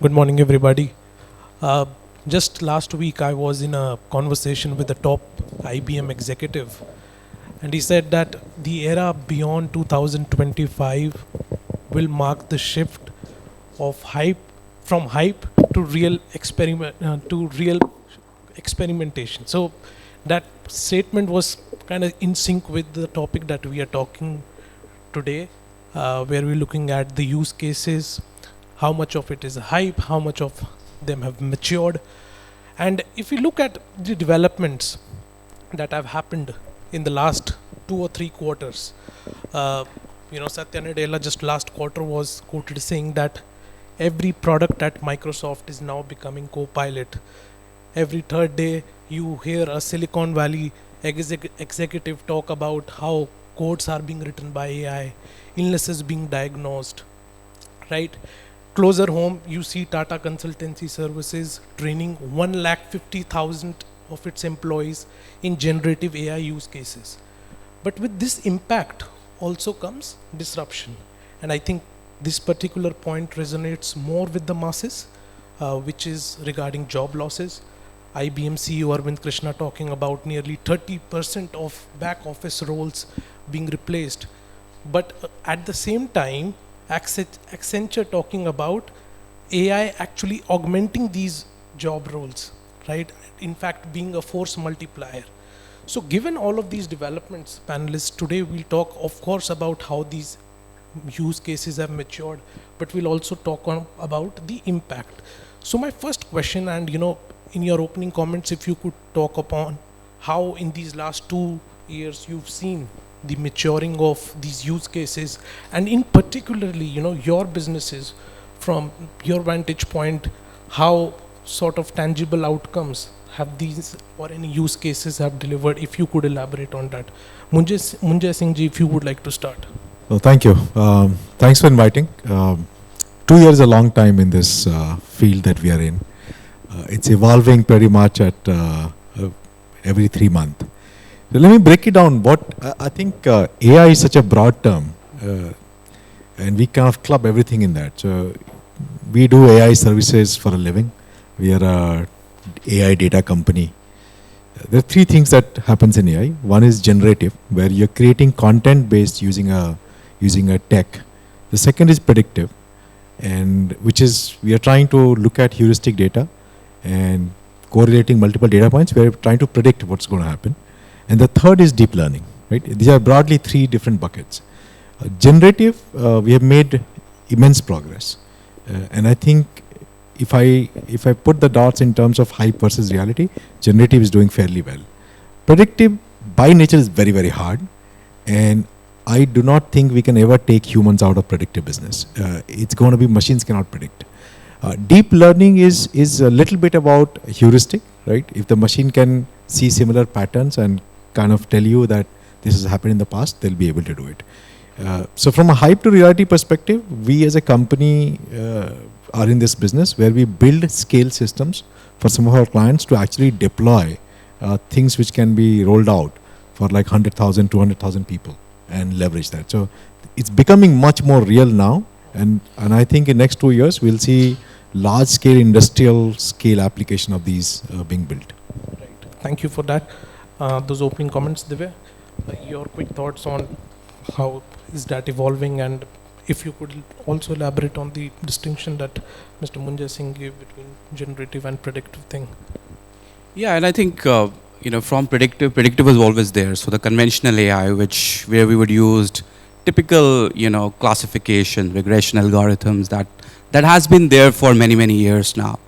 Good morning, everybody. Uh, just last week, I was in a conversation with a top IBM executive, and he said that the era beyond 2025 will mark the shift of hype to real experimentation. So that statement was kind of in sync with the topic that we are talking today, where we're looking at the use cases, how much of it is hype, how much of them have matured. And if we look at the developments that have happened in the last 2 or 3 quarters, Satya Nadella just last quarter was quoted saying that every product at Microsoft is now becoming co-pilot. Every third day you hear a Silicon Valley executive talk about how codes are being written by AI, illnesses being diagnosed, right? Closer home, you see Tata Consultancy Services training 150,000 of its employees in generative AI use cases. But with this impact also comes disruption. And I think this particular point resonates more with the masses, which is regarding job losses. IBM CEO Arvind Krishna talking about nearly 30% of back office roles being replaced. But at the same time, Accenture talking about AI actually augmenting these job roles, right? In fact, being a force multiplier. So given all of these developments, panelists, today we'll talk, of course, about how these use cases have matured, but we'll also talk about the impact. So my first question, and in your opening comments, if you could talk upon how in these last 2 years you've seen the maturing of these use cases, and in particularly, your businesses from your vantage point, how sort of tangible outcomes have these or any use cases have delivered, if you could elaborate on that. Munjay Singh ji, if you would like to start. Well, thank you. Thanks for inviting. 2 years is a long time in this field that we are in. It's evolving pretty much at every 3 months. So let me break it down. What I think AI is such a broad term, and we kind of club everything in that. So we do AI services for a living. We are a AI data company. There are 3 things that happens in AI. One is generative, where you're creating content based using a tech. The second is predictive, and which is we are trying to look at heuristic data and correlating multiple data points. We're trying to predict what's going to happen. And the third is deep learning, right? These are broadly 3 different buckets. Generative, we have made immense progress. And I think if I put the dots in terms of hype versus reality, generative is doing fairly well. Predictive, by nature, is very, very hard. And I do not think we can ever take humans out of predictive business. It's going to be machines cannot predict. Deep learning is a little bit about heuristic, right? If the machine can see similar patterns and kind of tell you that this has happened in the past, they'll be able to do it. So from a hype to reality perspective, we as a company are in this business where we build scale systems for some of our clients to actually deploy things which can be rolled out for like 100,000, 200,000 people and leverage that. So it's becoming much more real now. And I think in next 2 years, we'll see large scale industrial scale application of these being built. Right. Thank you for that. Those opening comments, Divey, your quick thoughts on how is that evolving, and if you could also elaborate on the distinction that Mr. Munjay Singh gave between generative and predictive thing. Yeah, and I think from predictive was always there. So the conventional AI, where we would use typical classification, regression algorithms, that has been there for many years now.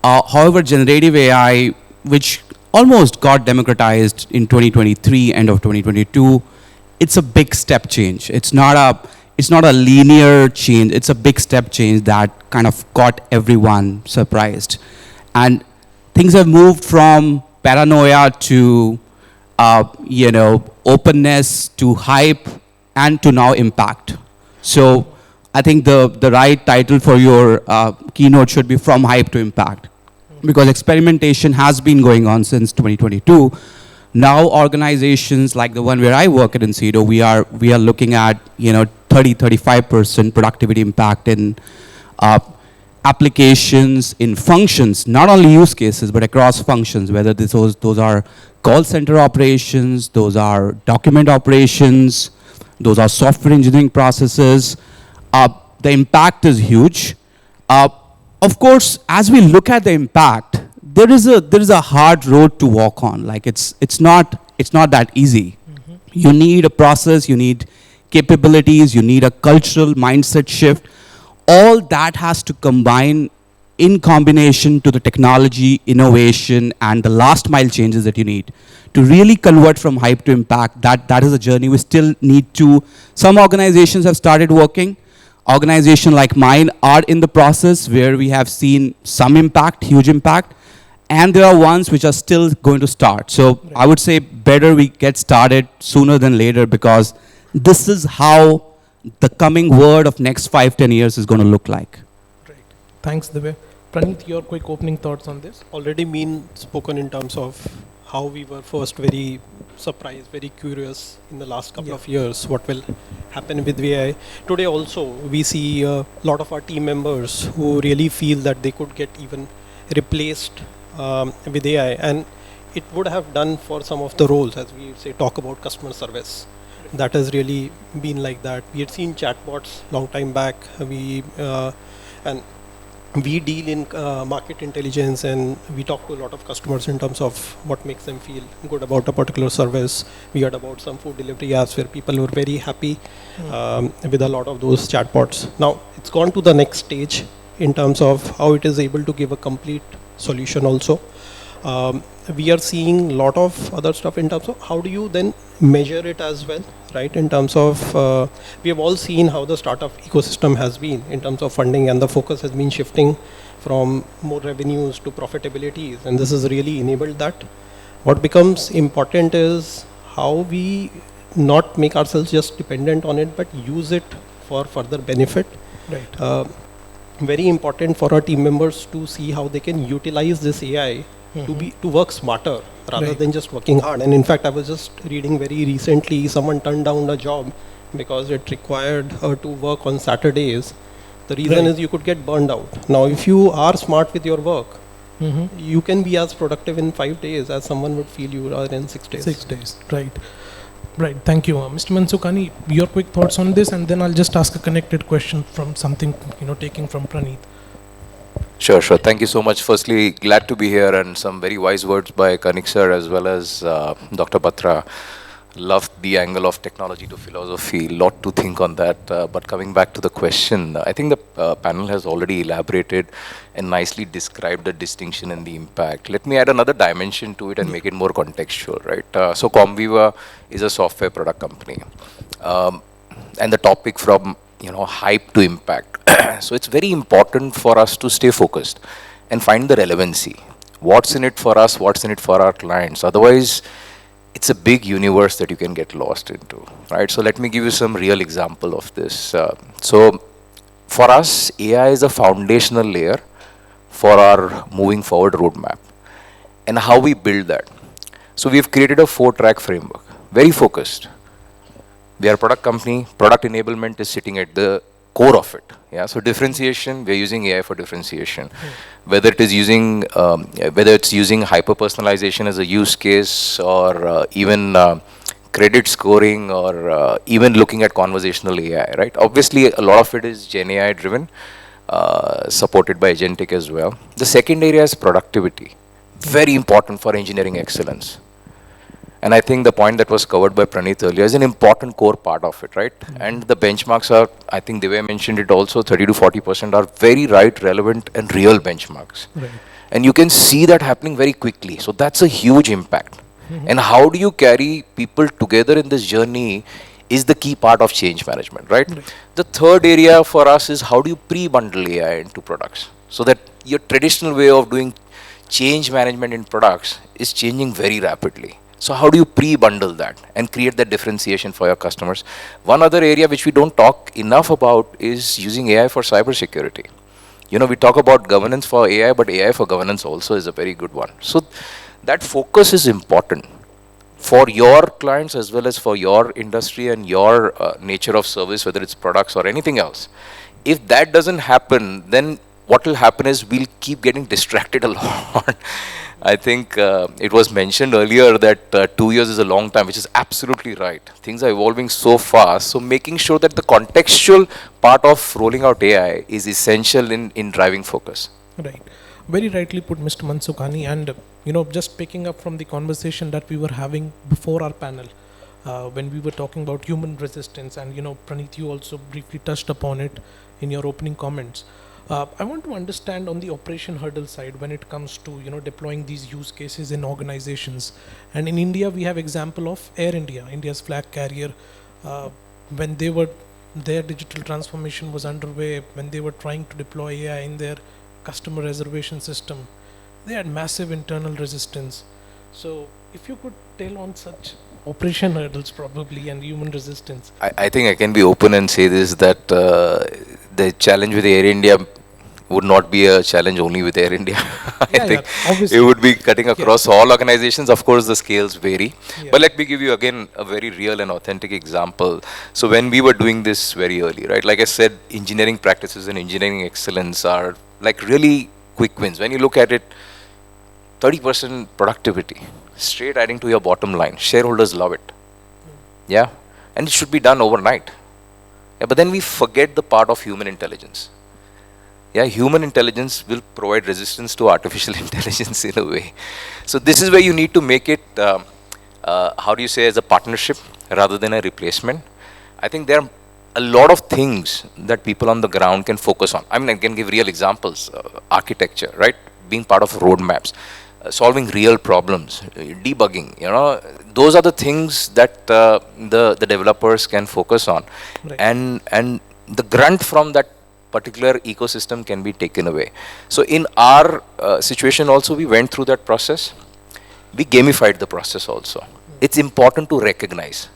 However, generative AI, which almost got democratized in 2023, end of 2022, it's a big step change. It's not a linear change. It's a big step change that kind of got everyone surprised. And things have moved from paranoia to, openness to hype and to now impact. So I think the right title for your keynote should be From Hype to Impact, because experimentation has been going on since 2022. Now organizations like the one where I work at Incedo, we are looking at 30-35% productivity impact in applications in functions, not only use cases, but across functions, whether those are call center operations, those are document operations, those are software engineering processes. The impact is huge. Of course, as we look at the impact, there is a hard road to walk on. Like it's not that easy. You need a process, you need capabilities, you need a cultural mindset shift. All that has to combine in combination to the technology, innovation, and the last mile changes that you need to really convert from hype to impact. That is a journey we still need to. Some organizations have started working. Organizations like mine are in the process where we have seen some impact, huge impact, and there are ones which are still going to start. So I would say better we get started sooner than later, because this is how the coming word of next 5-10 years is going to look like. Right. Thanks, Divey. Praneet, your quick opening thoughts on this? Already been spoken in terms of how we were first very surprised, very curious in the last couple of years what will happen with AI. Today also we see a lot of our team members who really feel that they could get even replaced with AI, and it would have done for some of the roles, as we say, talk about customer service. That has really been like that. We had seen chatbots long time back. And we deal in market intelligence, and we talk to a lot of customers in terms of what makes them feel good about a particular service. We heard about some food delivery apps where people were very happy with a lot of those chatbots. Now it's gone to the next stage in terms of how it is able to give a complete solution also. We are seeing a lot of other stuff in terms of how do you then measure it as well, right? In terms of, we have all seen how the startup ecosystem has been in terms of funding, and the focus has been shifting from more revenues to profitabilities, and this has really enabled that. What becomes important is how we not make ourselves just dependent on it, but use it for further benefit. Right. Very important for our team members to see how they can utilize this AI to work smarter rather than just working hard. And in fact, I was just reading very recently, someone turned down a job because it required her to work on Saturdays. The reason is you could get burned out. Now, if you are smart with your work, you can be as productive in 5 days as someone would feel you are in 6 days. 6 days, right. Right, thank you. Mr. Mansukhani, your quick thoughts on this, and then I'll just ask a connected question from something, taking from Praneet. Sure. Thank you so much. Firstly, glad to be here, and some very wise words by Kanik sir as well as Dr. Batra. Loved the angle of technology to philosophy. Lot to think on that. But coming back to the question, I think the panel has already elaborated and nicely described the distinction and the impact. Let me add another dimension to it and make it more contextual, right? So Comviva is a software product company. And the topic from hype to impact. So it's very important for us to stay focused and find the relevancy. What's in it for us? What's in it for our clients? Otherwise, it's a big universe that you can get lost into, right? So let me give you some real example of this. So for us, AI is a foundational layer for our moving forward roadmap and how we build that. So we've created a 4-track framework, very focused. We are a product company. Product enablement is sitting at the core of it. Yeah. So differentiation, we're using AI for differentiation. Whether it is using, whether it's using hyper personalization as a use case, or even credit scoring, or even looking at conversational AI. Right. Obviously, a lot of it is Gen AI driven, supported by agentic as well. The second area is productivity. Very important for engineering excellence. And I think the point that was covered by Praneet earlier is an important core part of it, right? And the benchmarks are, I think Divey mentioned it also, 30 to 40% are very right, relevant, and real benchmarks. Right. And you can see that happening very quickly. So that's a huge impact. And how do you carry people together in this journey is the key part of change management, right? The third area for us is how do you pre-bundle AI into products so that your traditional way of doing change management in products is changing very rapidly. So how do you pre-bundle that and create that differentiation for your customers? One other area which we don't talk enough about is using AI for cybersecurity. We talk about governance for AI, but AI for governance also is a very good one. So that focus is important for your clients as well as for your industry and your nature of service, whether it's products or anything else. If that doesn't happen, then what will happen is we'll keep getting distracted a lot. I think it was mentioned earlier that 2 years is a long time, which is absolutely right. Things are evolving so fast. So making sure that the contextual part of rolling out AI is essential in driving focus. Right. Very rightly put, Mr. Mansukhani. And, just picking up from the conversation that we were having before our panel, when we were talking about human resistance, and, Praneet, you also briefly touched upon it in your opening comments. I want to understand on the operation hurdle side when it comes to, deploying these use cases in organizations. And in India, we have example of Air India, India's flag carrier, when their digital transformation was underway, when they were trying to deploy AI in their customer reservation system, they had massive internal resistance. So if you could tell on such operation hurdles probably and human resistance. I think I can be open and say this, that the challenge with Air India would not be a challenge only with Air India. I think it would be cutting across all organizations. Of course, the scales vary. But let me give you again a very real and authentic example. So when we were doing this very early, right, like I said, engineering practices and engineering excellence are like really quick wins. When you look at it, 30% productivity, straight adding to your bottom line. Shareholders love it. Yeah. And it should be done overnight. Yeah, but then we forget the part of human intelligence. Yeah, human intelligence will provide resistance to artificial intelligence in a way. So this is where you need to make it, how do you say, as a partnership rather than a replacement. I think there are a lot of things that people on the ground can focus on. I mean, I can give real examples. Architecture, right? Being part of roadmaps, solving real problems, debugging, those are the things that the developers can focus on. Right. And the grunt from that particular ecosystem can be taken away. So in our situation also, we went through that process. We gamified the process also. It's important to recognize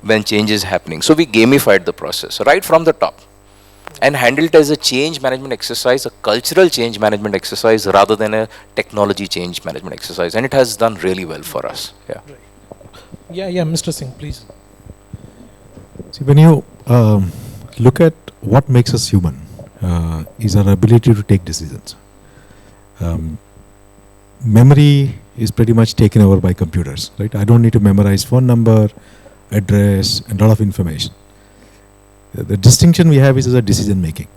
when change is happening. So we gamified the process right from the top and handled it as a change management exercise, a cultural change management exercise rather than a technology change management exercise. And it has done really well for us. Yeah. Yeah, Mr. Singh, please. See, when you look at what makes us human, is our ability to take decisions. Memory is pretty much taken over by computers, right? I don't need to memorize phone number, address, and a lot of information. The distinction we have is a decision making.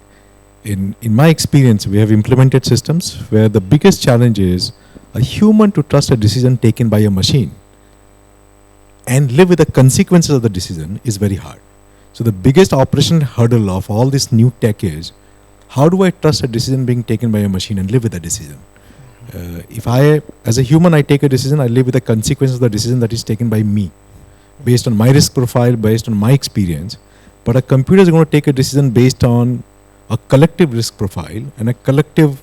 In my experience, we have implemented systems where the biggest challenge is a human to trust a decision taken by a machine and live with the consequences of the decision is very hard. So the biggest operation hurdle of all this new tech is, how do I trust a decision being taken by a machine and live with the decision? If I, as a human, I take a decision, I live with the consequences of the decision that is taken by me, based on my risk profile, based on my experience. But a computer is going to take a decision based on a collective risk profile and a collective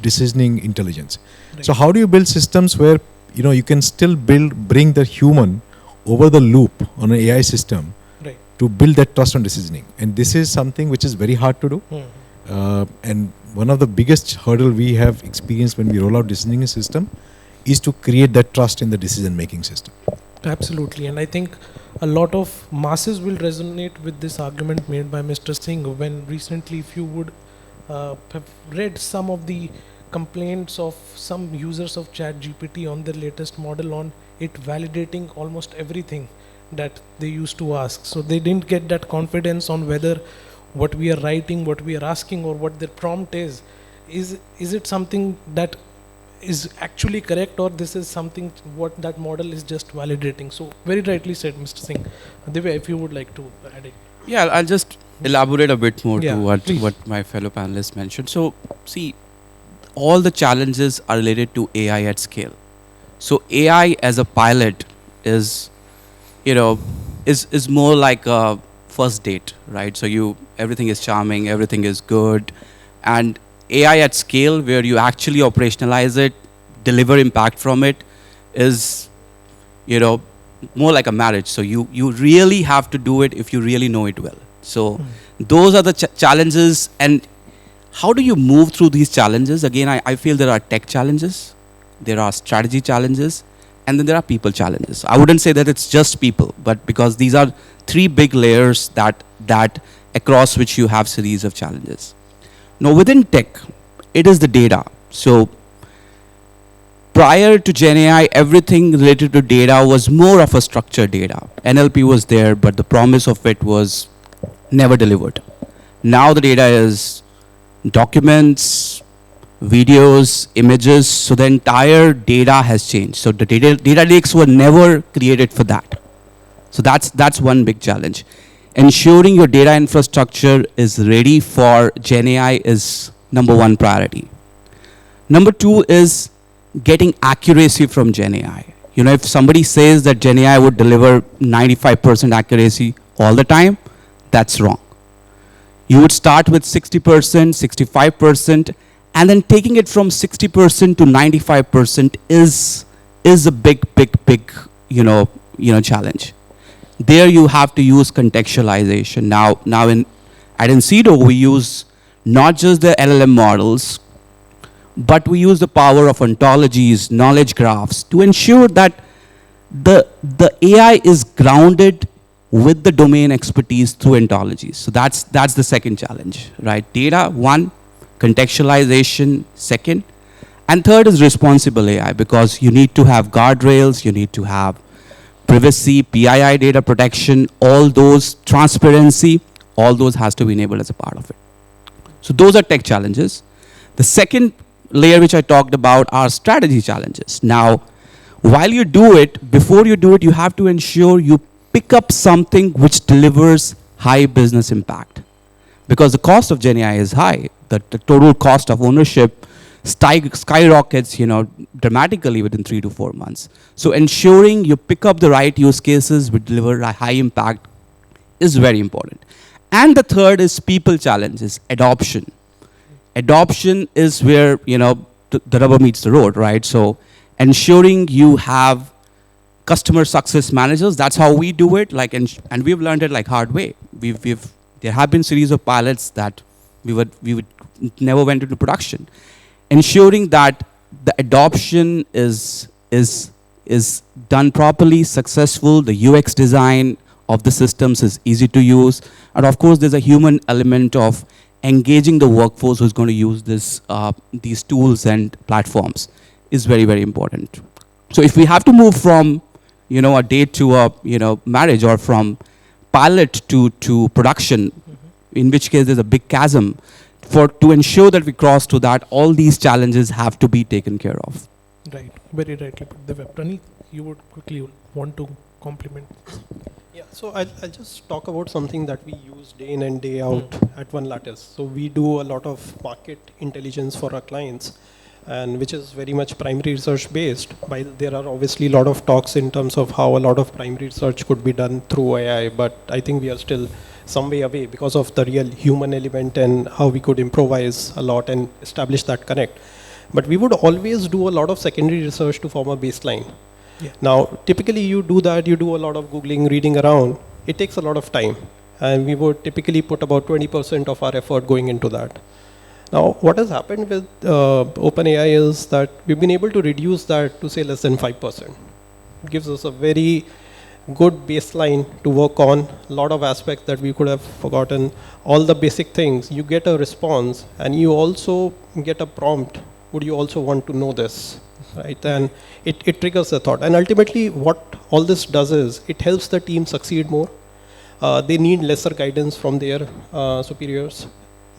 decisioning intelligence. Right. So how do you build systems where you can still bring the human over the loop on an AI system, right, to build that trust on decisioning? And this is something which is very hard to do. And one of the biggest hurdle we have experienced when we roll out decisioning system is to create that trust in the decision making system. Absolutely, and I think a lot of masses will resonate with this argument made by Mr. Singh when recently, if you would have read some of the complaints of some users of ChatGPT on their latest model on it validating almost everything that they used to ask. So they didn't get that confidence on whether what we are writing, what we are asking, or what their prompt is it something that is actually correct, or this is something what that model is just validating. So very rightly said, Mr. Singh. Divey, if you would like to add it. Yeah, I'll just elaborate a bit more to what my fellow panelists mentioned. So see, all the challenges are related to AI at scale. So AI as a pilot is more like a first date, right? So everything is charming, everything is good, and AI at scale, where you actually operationalize it, deliver impact from it, is, more like a marriage. So you really have to do it if you really know it well. So those are the challenges. And how do you move through these challenges? Again, I feel there are tech challenges, there are strategy challenges, and then there are people challenges. I wouldn't say that it's just people, but because these are three big layers that across which you have series of challenges. Now within tech, it is the data. So prior to GenAI, everything related to data was more of a structured data. NLP was there, but the promise of it was never delivered. Now the data is documents, videos, images, so the entire data has changed. So the data lakes were never created for that. So that's one big challenge. Ensuring your data infrastructure is ready for GenAI is number one priority. Number two is getting accuracy from GenAI. You know, if somebody says that GenAI would deliver 95% accuracy all the time, that's wrong. You would start with 60%, 65%, and then taking it from 60% to 95% is a big, challenge. There you have to use contextualization. Now at Incedo, we use not just the LLM models, but we use the power of ontologies, knowledge graphs to ensure that the AI is grounded with the domain expertise through ontologies. So that's the second challenge, right? Data, one, contextualization, second, and third is responsible AI, because you need to have guardrails, you need to have privacy, PII data protection, all those, transparency, all those has to be enabled as a part of it. So those are tech challenges. The second layer which I talked about are strategy challenges. Now, while you do it, before you do it, you have to ensure you pick up something which delivers high business impact. Because the cost of GenAI is high. The total cost of ownership skyrockets, dramatically within 3 to 4 months. So ensuring you pick up the right use cases which deliver a high impact is very important. And the third is people challenges, adoption. Adoption is where, the rubber meets the road, right? So ensuring you have customer success managers, that's how we do it. And we've learned it hard way. There have been series of pilots that we would never went into production. Ensuring that the adoption is done properly, successful, the UX design of the systems is easy to use, and of course there's a human element of engaging the workforce who's going to use these tools and platforms is very, very important. So if we have to move from a date to a marriage, or from pilot to production, in which case there's a big chasm, to ensure that we cross to that, all these challenges have to be taken care of. Right, very rightly put. Divey, Praneet, you would quickly want to compliment. Yeah, so I'll just talk about something that we use day in and day out at One Lattice. So we do a lot of market intelligence for our clients, and which is very much primary research based. There are obviously a lot of talks in terms of how a lot of primary research could be done through AI, but I think we are still some way away because of the real human element and how we could improvise a lot and establish that connect. But we would always do a lot of secondary research to form a baseline. Yeah. Now, typically you do that, you do a lot of Googling, reading around. It takes a lot of time. And we would typically put about 20% of our effort going into that. Now, what has happened with OpenAI is that we've been able to reduce that to say less than 5%. It gives us a very good baseline to work on, a lot of aspects that we could have forgotten, all the basic things. You get a response and you also get a prompt. Would you also want to know this? Right? And it triggers the thought. And ultimately what all this does is it helps the team succeed more. They need lesser guidance from their superiors.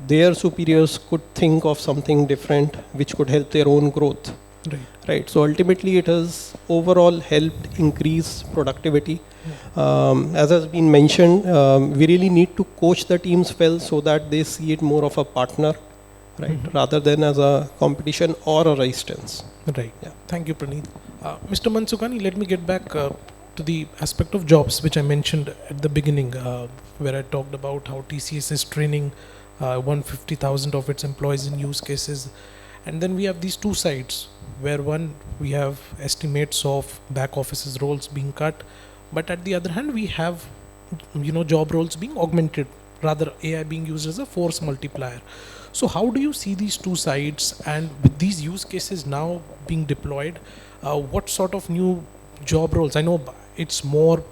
Their superiors could think of something different which could help their own growth. Right. So ultimately it has overall helped increase productivity. As has been mentioned, we really need to coach the teams well so that they see it more of a partner, right, rather than as a competition or a resistance. Right. Yeah. Thank you, Praneet. Mr. Mansukhani, let me get back to the aspect of jobs, which I mentioned at the beginning, where I talked about how TCS is training 150,000 of its employees in use cases. And then we have these two sides, where one, we have estimates of back offices roles being cut, but at the other hand, we have, job roles being augmented, rather AI being used as a force multiplier. So how do you see these two sides, and with these use cases now being deployed, what sort of new job roles? I know it's more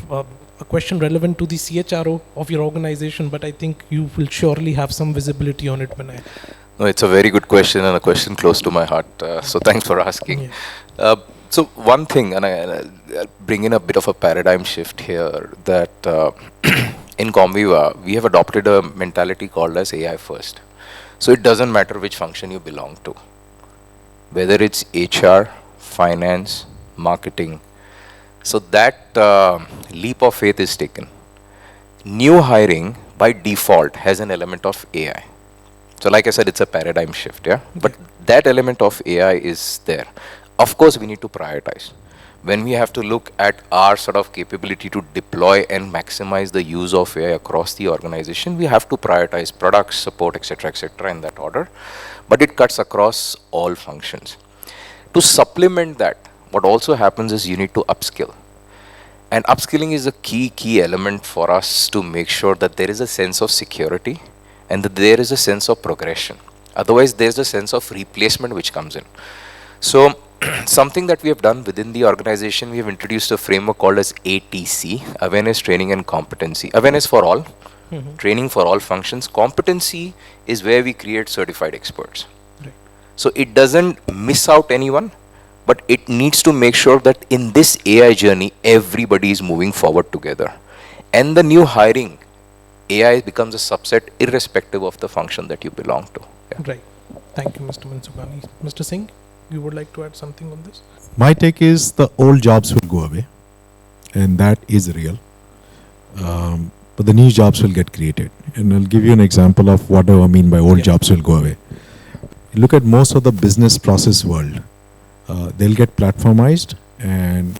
a question relevant to the CHRO of your organization, but I think you will surely have some visibility on it when I. No, it's a very good question and a question close to my heart. So thanks for asking. Yeah. So one thing, and I'll bring in a bit of a paradigm shift here, that in Comviva, we have adopted a mentality called as AI first. So it doesn't matter which function you belong to, whether it's HR, finance, marketing. So that leap of faith is taken. New hiring by default has an element of AI. So like I said, it's a paradigm shift, yeah? But that element of AI is there. Of course, we need to prioritize. When we have to look at our sort of capability to deploy and maximize the use of AI across the organization, we have to prioritize products, support, etc., in that order. But it cuts across all functions. To supplement that, what also happens is you need to upskill. And upskilling is a key element for us to make sure that there is a sense of security and that there is a sense of progression. Otherwise, there's a sense of replacement which comes in. So, something that we have done within the organization, we have introduced a framework called as ATC, Awareness, Training and Competency. Awareness for all, training for all functions. Competency is where we create certified experts. Right. So, it doesn't miss out anyone, but it needs to make sure that in this AI journey, everybody is moving forward together. And the new hiring, AI becomes a subset irrespective of the function that you belong to. Yeah. Right. Thank you, Mr. Mansukhani. Mr. Singh, you would like to add something on this? My take is the old jobs will go away, and that is real. But the new jobs will get created. And I'll give you an example of what do I mean by old jobs will go away. You look at most of the business process world, they'll get platformized, and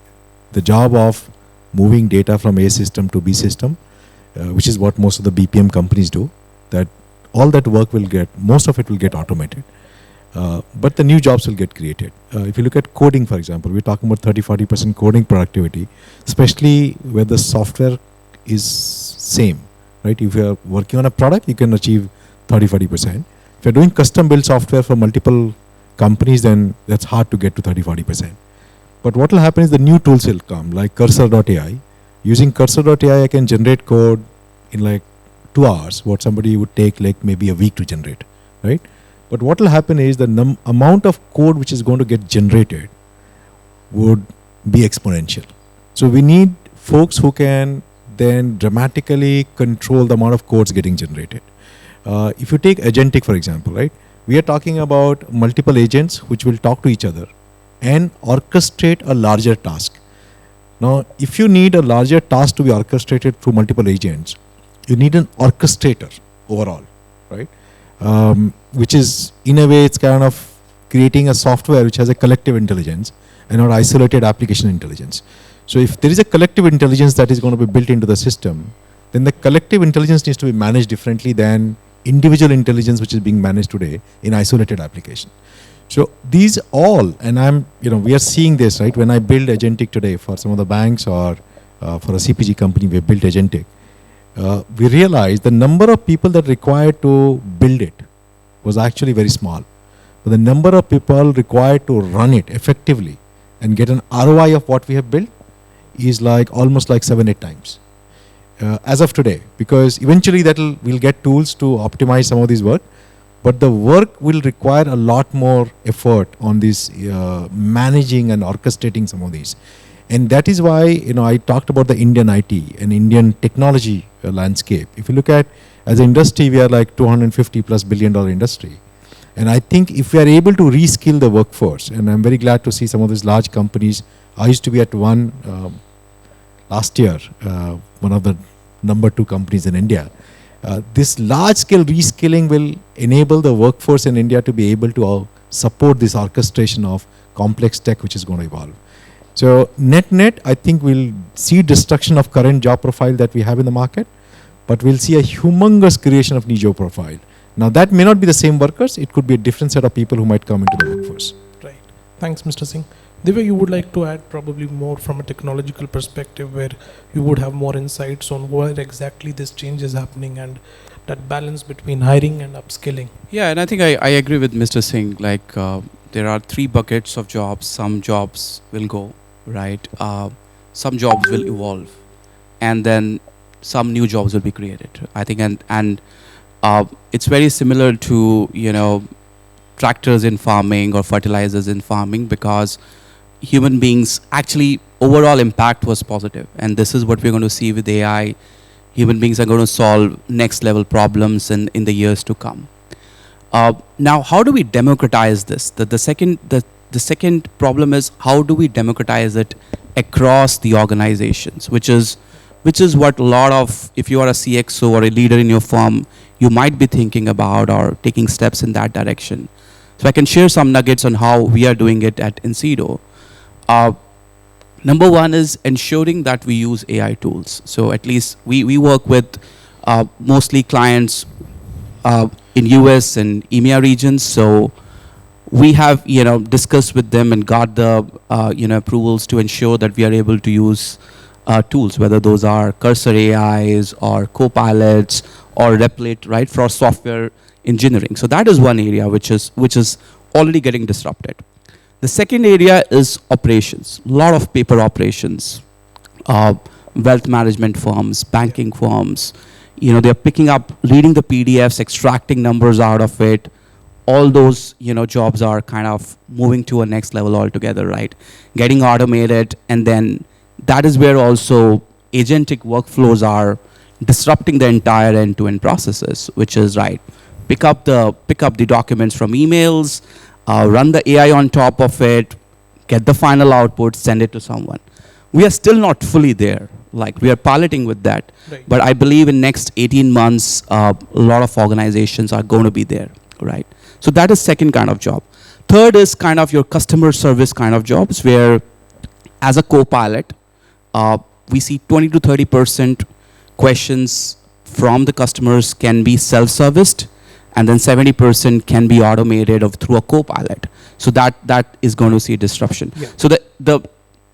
the job of moving data from A system to B system, which is what most of the BPM companies do, that all that work will get, most of it will get automated. But the new jobs will get created. If you look at coding, for example, we're talking about 30-40% coding productivity, especially where the software is same, right? If you're working on a product, you can achieve 30-40%. If you're doing custom built software for multiple companies, then that's hard to get to 30-40%. But what will happen is the new tools will come, like cursor.ai. Using cursor.ai, I can generate code in like 2 hours, what somebody would take like maybe a week to generate, right? But what will happen is the amount of code which is going to get generated would be exponential. So we need folks who can then dramatically control the amount of codes getting generated. If you take agentic, for example, right? We are talking about multiple agents which will talk to each other and orchestrate a larger task. Now, if you need a larger task to be orchestrated through multiple agents, you need an orchestrator overall, right? Which is, in a way, it's kind of creating a software which has a collective intelligence and not isolated application intelligence. So if there is a collective intelligence that is going to be built into the system, then the collective intelligence needs to be managed differently than individual intelligence which is being managed today in isolated application. So these all, and we are seeing this, right? When I build agentic today for some of the banks or for a CPG company, we have built agentic. We realized the number of people that required to build it was actually very small. But the number of people required to run it effectively and get an ROI of what we have built is like almost like 7-8 times. As of today, because eventually we'll get tools to optimize some of this work, but the work will require a lot more effort on this managing and orchestrating some of these. And that is why, I talked about the Indian IT and Indian technology landscape. If you look at, as an industry, we are like $250+ billion industry. And I think if we are able to reskill the workforce, and I'm very glad to see some of these large companies. I used to be at one last year, one of the number 2 companies in India. This large scale reskilling will enable the workforce in India to be able to support this orchestration of complex tech which is going to evolve. So net, I think we'll see destruction of current job profile that we have in the market, but we'll see a humongous creation of new job profile. Now that may not be the same workers, it could be a different set of people who might come into the workforce. Right. Thanks, Mr. Singh. Divey, you would like to add probably more from a technological perspective where you would have more insights on where exactly this change is happening and that balance between hiring and upskilling. Yeah, and I think I agree with Mr. Singh. Like there are 3 buckets of jobs. Some jobs will go, right? Some jobs will evolve. and then some new jobs will be created. I think, and it's very similar to, tractors in farming or fertilizers in farming, because human beings actually overall impact was positive, and this is what we're going to see with AI. Human beings are going to solve next level problems in the years to come. Now, how do we democratize this? The second problem is, how do we democratize it across the organizations, which is what a lot of, if you are a CXO or a leader in your firm, you might be thinking about or taking steps in that direction. So I can share some nuggets on how we are doing it at Incedo. Number one is ensuring that we use AI tools. So at least we work with mostly clients in US and EMEA regions. So we have discussed with them and got the approvals to ensure that we are able to use tools, whether those are cursor AIs or co-pilots or Replit, right, for software engineering. So that is one area which is already getting disrupted. The second area is operations. A lot of paper operations, wealth management firms, banking firms. They're picking up, reading the PDFs, extracting numbers out of it. All those jobs are kind of moving to a next level altogether, right? Getting automated, and then that is where also agentic workflows are disrupting the entire end-to-end processes, which is right. Pick up the documents from emails, run the AI on top of it, get the final output, send it to someone. We are still not fully there. Like, we are piloting with that. Right. But I believe in next 18 months, a lot of organizations are going to be there, right? So that is second kind of job. Third is kind of your customer service kind of jobs, where as a co-pilot, we see 20 to 30% questions from the customers can be self-serviced, and then 70% can be automated through a co-pilot. So that is going to see disruption. Yeah. So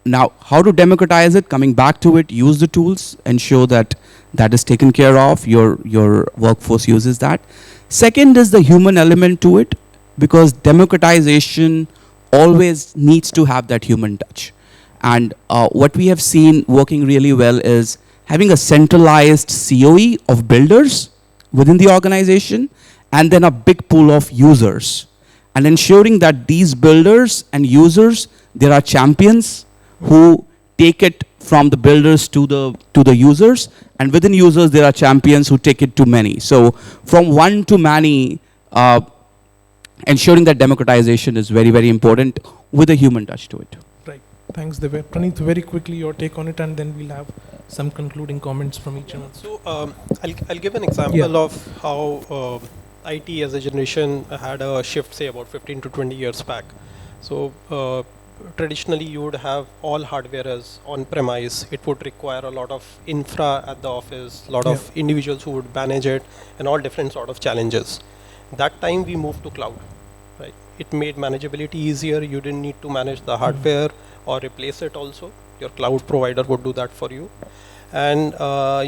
now, how to democratize it? Coming back to it, use the tools, ensure that is taken care of. Your workforce uses that. Second is the human element to it, because democratization always needs to have that human touch. And what we have seen working really well is having a centralized COE of builders within the organization, and then a big pool of users, and ensuring that these builders and users, there are champions who take it from the builders to the users, and within users there are champions who take it to many. So from one to many, ensuring that democratization is very, very important with a human touch to it. Right. Thanks, Divey. Praneet, very quickly your take on it, and then we'll have some concluding comments from each of us. So I'll give an example of how IT as a generation had a shift, say about 15 to 20 years back. So traditionally you would have all hardware as on-premise. It would require a lot of infra at the office, a lot of individuals who would manage it, and all different sort of challenges. That time we moved to cloud, right? It made manageability easier. You didn't need to manage the hardware or replace it also. Your cloud provider would do that for you. And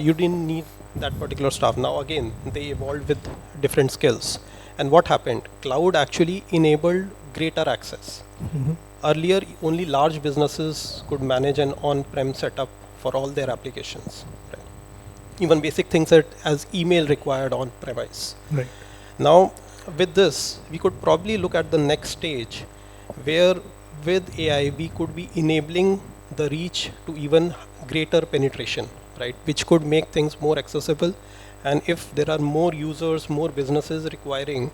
you didn't need that particular stuff. Now again, they evolved with different skills. And what happened? Cloud actually enabled greater access. Earlier, only large businesses could manage an on-prem setup for all their applications. Right? Even basic things as email required on-premise. Right. Now, with this, we could probably look at the next stage, where with AI, we could be enabling the reach to even greater penetration, right? Which could make things more accessible. And if there are more users, more businesses requiring,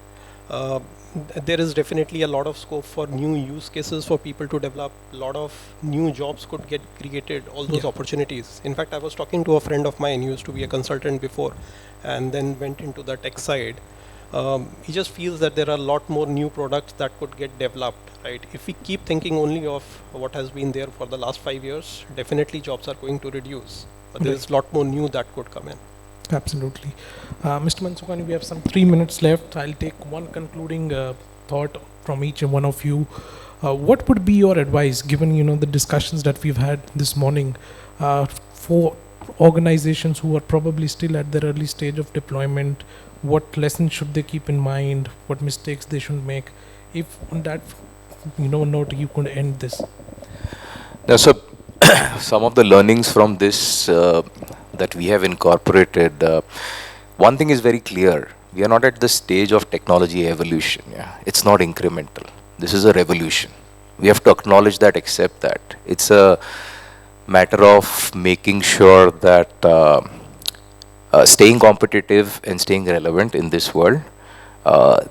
there is definitely a lot of scope for new use cases for people to develop. A lot of new jobs could get created, all those opportunities. In fact, I was talking to a friend of mine who used to be a consultant before and then went into the tech side. He just feels that there are a lot more new products that could get developed, right? If we keep thinking only of what has been there for the last 5 years, definitely jobs are going to reduce. But there's a lot more new that could come in. Absolutely. Mr. Mansukhani, we have some 3 minutes left. I'll take one concluding thought from each one of you. What would be your advice, given the discussions that we've had this morning, for organizations who are probably still at their early stage of deployment? What lessons should they keep in mind? What mistakes they should make? If on that note you could end this. So some of the learnings from this that we have incorporated. One thing is very clear: we are not at the stage of technology evolution. Yeah, it's not incremental. This is a revolution. We have to acknowledge that, accept that. It's a matter of making sure that staying competitive and staying relevant in this world.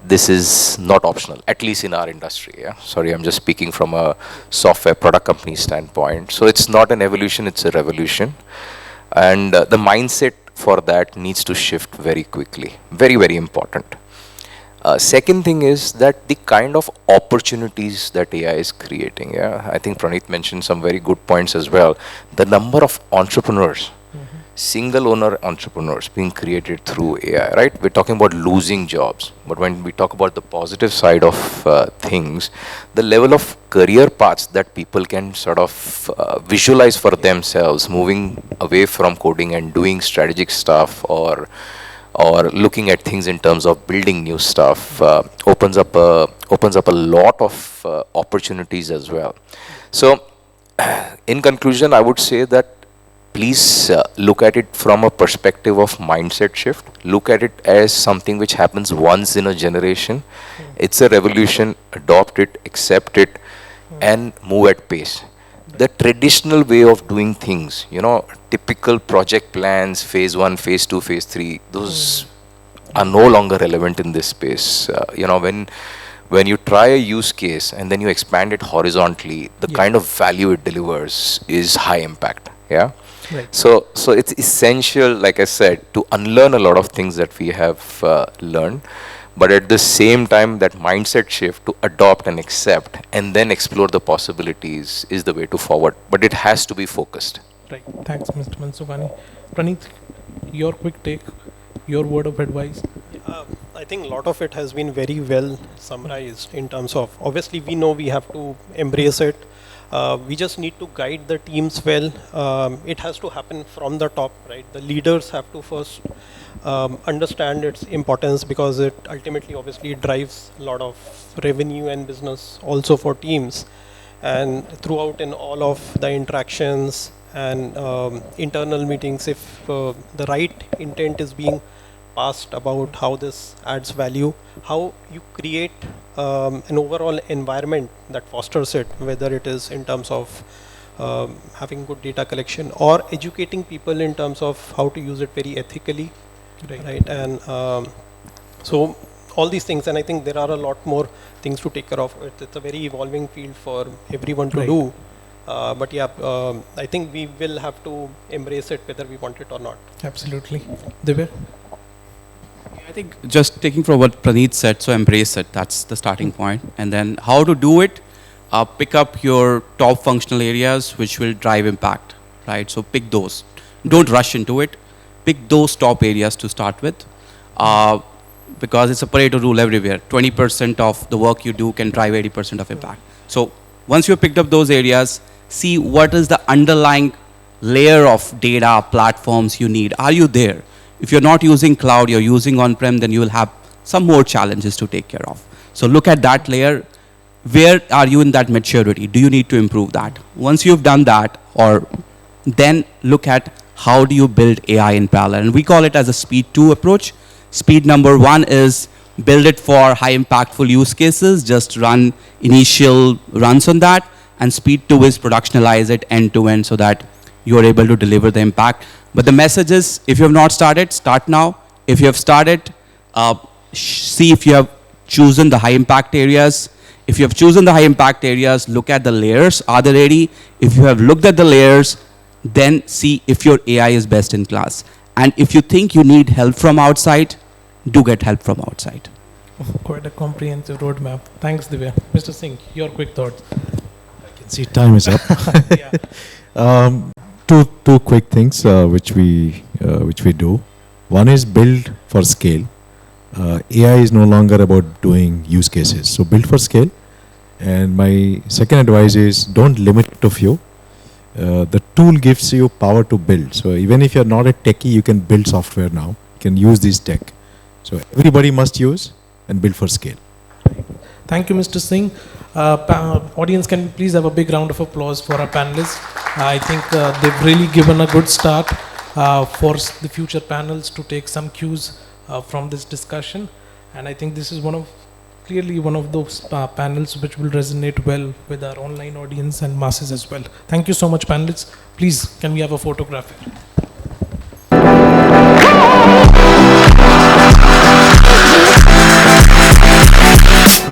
This is not optional, at least in our industry. Yeah? Sorry, I'm just speaking from a software product company standpoint. So it's not an evolution, it's a revolution. And the mindset for that needs to shift very quickly. Very, very important. Second thing is that the kind of opportunities that AI is creating. Yeah, I think Praneet mentioned some very good points as well. The number of entrepreneurs, single owner entrepreneurs being created through AI, right? We're talking about losing jobs. But when we talk about the positive side of things, the level of career paths that people can sort of visualize for themselves, moving away from coding and doing strategic stuff, or looking at things in terms of building new stuff, opens up a lot of opportunities as well. So, in conclusion, I would say that please look at it from a perspective of mindset shift. Look at it as something which happens once in a generation. It's a revolution. Adopt it, accept it, and move at pace. The traditional way of doing things, typical project plans, phase 1, phase 2, phase 3, those are no longer relevant in this space. When you try a use case and then you expand it horizontally, the kind of value it delivers is high impact. Yeah. Right. So it's essential, like I said, to unlearn a lot of things that we have learned. But at the same time, that mindset shift to adopt and accept and then explore the possibilities is the way to forward. But it has to be focused. Right. Thanks, Mr. Mansukhani. Praneet, your quick take, your word of advice. I think a lot of it has been very well summarized in terms of, obviously we know we have to embrace it. We just need to guide the teams well. It has to happen from the top, right? The leaders have to first understand its importance, because it ultimately obviously drives a lot of revenue and business also for teams. And throughout in all of the interactions and internal meetings, if the right intent is being passed about how this adds value, how you create an overall environment that fosters it, whether it is in terms of having good data collection or educating people in terms of how to use it very ethically, right? And so all these things, and I think there are a lot more things to take care of. It's a very evolving field for everyone to do. But yeah, I think we will have to embrace it whether we want it or not. Absolutely. Divey? I think just taking from what Praneet said, so embrace it. That's the starting point. And then how to do it, pick up your top functional areas which will drive impact, right? So pick those. Don't rush into it. Pick those top areas to start with, because it's a Pareto rule everywhere. 20% of the work you do can drive 80% of impact. So once you've picked up those areas, see what is the underlying layer of data platforms you need. Are you there? If you're not using cloud, you're using on-prem, then you will have some more challenges to take care of. So look at that layer. Where are you in that maturity? Do you need to improve that? Once you've done that, or then look at how do you build AI in parallel. And we call it as a speed 2 approach. Speed number 1 is build it for high impactful use cases, just run initial runs on that. And speed 2 is productionalize it end to end so that you're able to deliver the impact. But the message is, if you have not started, start now. If you have started, see if you have chosen the high impact areas. If you have chosen the high impact areas, look at the layers. Are they ready? If you have looked at the layers, then see if your AI is best in class. And if you think you need help from outside, do get help from outside. Quite a comprehensive roadmap. Thanks, Divya. Mr. Singh, your quick thoughts. I can see time is up. Yeah. Two quick things which we do. One is build for scale. AI is no longer about doing use cases, so build for scale. And my second advice is don't limit it to few. The tool gives you power to build. So even if you're not a techie, you can build software now. You can use this tech. So everybody must use and build for scale. Thank you, Mr. Singh. Audience, can we please have a big round of applause for our panelists? I think they've really given a good start for the future panels to take some cues from this discussion. And I think this is clearly one of those panels which will resonate well with our online audience and masses as well. Thank you so much, panelists. Please, can we have a photograph?